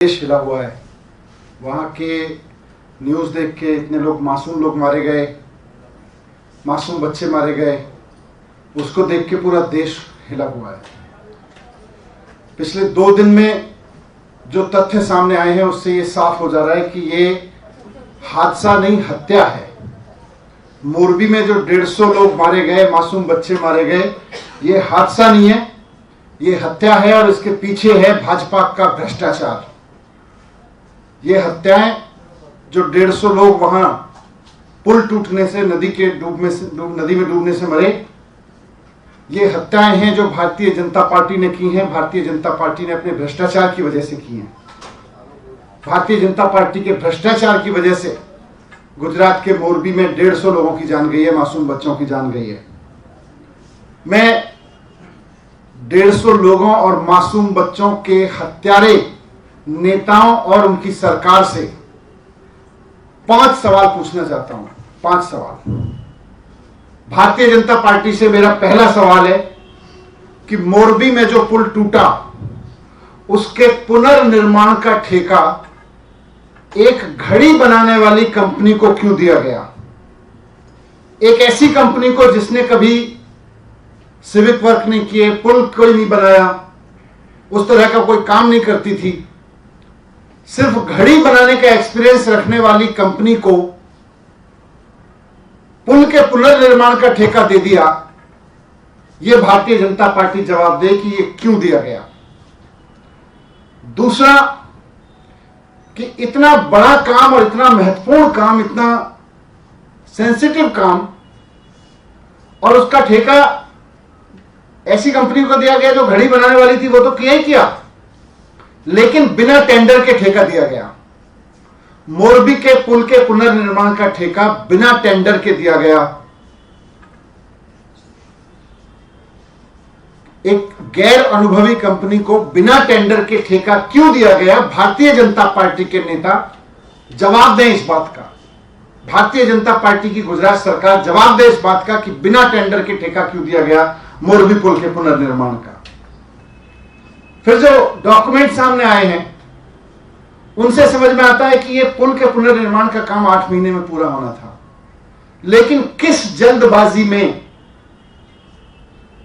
देश हिला हुआ है। वहाँ के न्यूज़ देख के इतने मासूम लोग मारे गए, मासूम बच्चे मारे गए, उसको देख के पूरा देश हिला हुआ है। पिछले 2 दिन में जो तथ्य सामने आए हैं उससे ये साफ हो जा रहा है कि ये हादसा नहीं, हत्या है। मोरबी में जो 150 लोग मारे गए, मासूम बच्चे मारे गए, ये हादसा नहीं है, ये हत्या है। और इसके पीछे है भाजपा का भ्रष्टाचार। ये हत्याएं जो 150 लोग वहां पुल टूटने से, नदी में डूबने से मरे, ये हत्याएं हैं जो भारतीय जनता पार्टी ने की हैं। भारतीय जनता पार्टी ने अपने भ्रष्टाचार की वजह से की हैं। भारतीय जनता पार्टी के भ्रष्टाचार की वजह से गुजरात के मोरबी में 150 लोगों की जान गई है, मासूम बच्चों की जान गई है। मैं 150 लोगों और मासूम बच्चों के हत्यारे नेताओं और उनकी सरकार से 5 सवाल पूछना चाहता हूं। 5 सवाल। भारतीय जनता पार्टी से मेरा पहला सवाल है कि मोरबी में जो पुल टूटा उसके पुनर्निर्माण का ठेका एक घड़ी बनाने वाली कंपनी को क्यों दिया गया? एक ऐसी कंपनी को जिसने कभी सिविक वर्क नहीं किए, पुल कोई नहीं बनाया, उस तरह का कोई काम नहीं करती थी, सिर्फ घड़ी बनाने का एक्सपीरियंस रखने वाली कंपनी को पुल के पुनर्निर्माण का ठेका दे दिया। यह भारतीय जनता पार्टी जवाब दे कि यह क्यों दिया गया। दूसरा कि इतना बड़ा काम और इतना महत्वपूर्ण काम, इतना सेंसिटिव काम, और उसका ठेका ऐसी कंपनी को दिया गया जो घड़ी बनाने वाली थी, वो तो किया ही किया, लेकिन बिना टेंडर के ठेका दिया गया। मोरबी के पुल के पुनर्निर्माण का ठेका बिना टेंडर के दिया गया। एक गैर अनुभवी कंपनी को बिना टेंडर के ठेका क्यों दिया गया? भारतीय जनता पार्टी के नेता जवाब दें इस बात का। भारतीय जनता पार्टी की गुजरात सरकार जवाब दे इस बात का कि बिना टेंडर के ठेका क्यों दिया गया मोरबी पुल के पुनर्निर्माण का। फिर जो डॉक्यूमेंट सामने आए हैं उनसे समझ में आता है कि यह पुल के पुनर्निर्माण का काम 8 महीने में पूरा होना था, लेकिन किस जल्दबाजी में,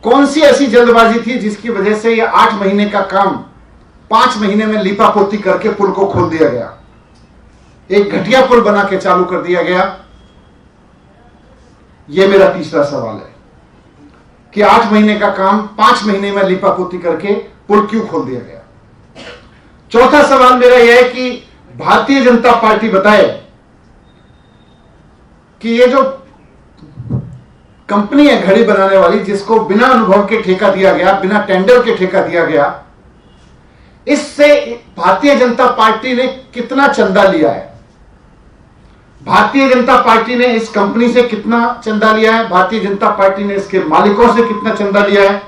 कौन सी ऐसी जल्दबाजी थी जिसकी वजह से यह 8 महीने का काम 5 महीने में लीपापोती करके पुल को खोल दिया गया, एक घटिया पुल बना के चालू कर दिया गया? यह मेरा तीसरा सवाल है कि 8 महीने का काम 5 महीने में लीपापोती करके पुल क्यों खोल दिया गया? चौथा सवाल मेरा यह है कि भारतीय जनता पार्टी बताए कि ये जो कंपनी है घड़ी बनाने वाली, जिसको बिना अनुभव के ठेका दिया गया, बिना टेंडर के ठेका दिया गया, इससे भारतीय जनता पार्टी ने कितना चंदा लिया है? भारतीय जनता पार्टी ने इस कंपनी से कितना चंदा लिया है? भारतीय जनता पार्टी ने इसके मालिकों से कितना चंदा लिया है?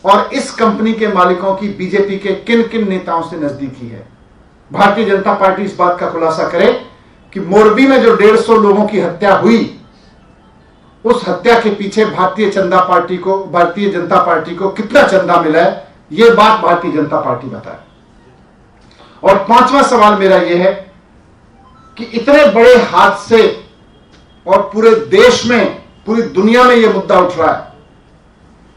और इस कंपनी के मालिकों की बीजेपी के किन किन नेताओं से नजदीकी है? भारतीय जनता पार्टी इस बात का खुलासा करे कि मोरबी में जो 150 लोगों की हत्या हुई, उस हत्या के पीछे भारतीय जनता पार्टी को कितना चंदा मिला है, यह बात भारतीय जनता पार्टी बताए। और 5वां सवाल मेरा यह है कि इतने बड़े हादसे और पूरे देश में, पूरी दुनिया में यह मुद्दा उठ रहा है,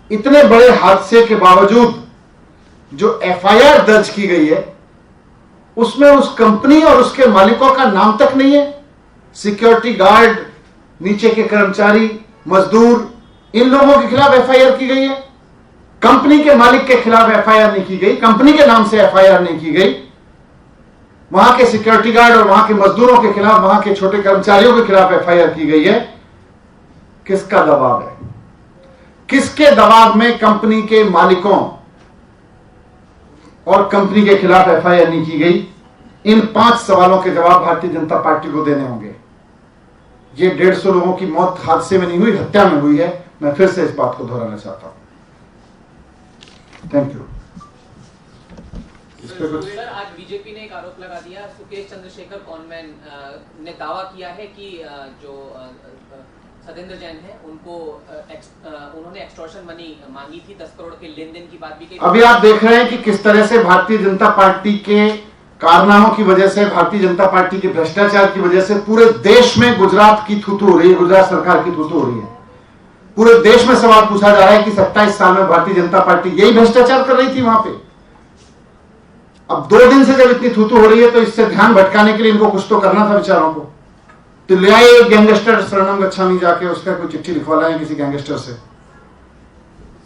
इतने बड़े हादसे के बावजूद जो एफआईआर दर्ज की गई है उसमें उस कंपनी और उसके मालिकों का नाम तक नहीं है। सिक्योरिटी गार्ड, नीचे के कर्मचारी, मजदूर, इन लोगों के खिलाफ एफआईआर की गई है। कंपनी के मालिक के खिलाफ एफआईआर नहीं की गई, कंपनी के नाम से एफआईआर नहीं की गई। वहां के सिक्योरिटी गार्ड और वहां के मजदूरों के खिलाफ, वहां के छोटे कर्मचारियों के खिलाफ एफआईआर की गई है। किसका दबाव है? किसके दबाव में कंपनी के मालिकों और कंपनी के खिलाफ एफआईआर नहीं की गई? इन 5 सवालों के जवाब भारतीय जनता पार्टी को देने होंगे। ये 150 लोगों की मौत हादसे में नहीं हुई, हत्या में हुई है। मैं फिर से इस बात को दोहराना चाहता हूं। Thank you. सर, आज बीजेपी ने एक आरोप लगा दिया, सुकेश चंद्रशेखर कॉनमैन ने दावा किया है कि जो सत्येंद्र जैन है उनको उन्होंने एक्सटॉर्शन मनी मांगी थी, 10 करोड़ के लेन देन की बात भी कही। अभी आप देख रहे हैं कि किस तरह से भारतीय जनता पार्टी के कारनामों की वजह से, भारतीय जनता पार्टी के भ्रष्टाचार की वजह से पूरे देश में गुजरात की थूथू हो रही है, गुजरात सरकार की थूथू हो रही है। पूरे देश में सवाल पूछा जा रहा है कि 27 साल में भारतीय जनता पार्टी यही भ्रष्टाचार कर रही थी वहां पे। अब 2 दिन से जब इतनी थूथू हो रही है तो इससे ध्यान भटकाने के लिए इनको कुछ तो करना था बेचारों को। तो ले आए एक गैंगस्टर शरणम गच्छामी, जाके उसका कोई चिट्ठी लिखवा लाए किसी गैंगस्टर से।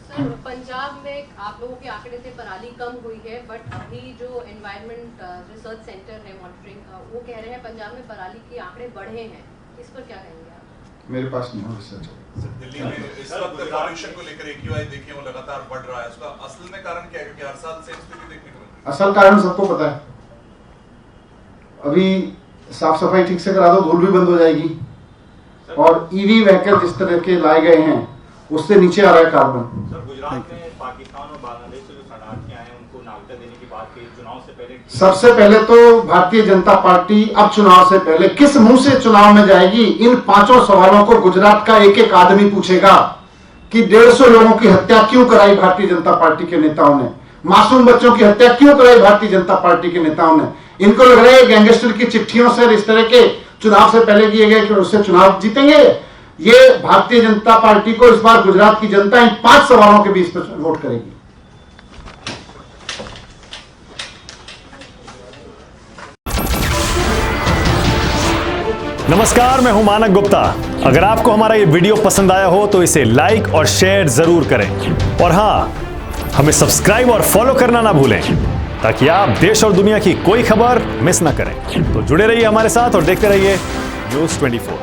सर, पंजाब में आप लोगों के आंकड़े से पराली कम हुई है, बट अभी जो एनवायरमेंट रिसर्च सेंटर है मॉनिटरिंग का, वो कह रहे हैं पंजाब में पराली के आंकड़े बढ़े हैं। इस पर क्या कहेंगे आप? मेरे पास नहीं हो रिसर्च। दिल्ली में इस वक्त पॉल्यूशन को लेकर AQI देखिए वो लगातार बढ़ रहा है, उसका असल में कारण क्या है? क्योंकि हर साल सेम स्थिति देखने को मिलती है। असल कारण सबको पता है। अभी साफ सफाई ठीक से करा दो, धूल भी बंद हो जाएगी। और ईवी व्हीकल जिस तरह के लाए गए हैं उससे नीचे आ रहा है कार्बन। सर, गुजरात में पाकिस्तान और बांग्लादेश से जो शरणार्थी आए हैं उनको नागरिकता देने की बात की चुनाव से पहले। सबसे पहले तो भारतीय जनता पार्टी अब चुनाव से पहले किस मुंह से चुनाव में जाएगी, इन 5 सवालों को गुजरात का एक एक आदमी पूछेगा कि 150 लोगों की हत्या क्यों कराई भारतीय जनता पार्टी के नेताओं ने, मासूम बच्चों की हत्या क्यों कराई भारतीय जनता पार्टी के नेताओं ने। इनको लग रहा है गैंगस्टर की चिट्ठियों से, इस तरह के चुनाव से पहले किए गए कि उससे चुनाव जीतेंगे। ये भारतीय जनता पार्टी को इस बार गुजरात की जनता इन 5 सवालों के बीच पर वोट करेगी। नमस्कार, मैं हूं मानक गुप्ता। अगर आपको हमारा ये वीडियो पसंद आया हो तो इसे लाइक और शेयर जरूर करें, और हां, हमें सब्सक्राइब और फॉलो करना ना भूलें ताकि आप देश और दुनिया की कोई खबर मिस ना करें। तो जुड़े रहिए हमारे साथ और देखते रहिए News 24।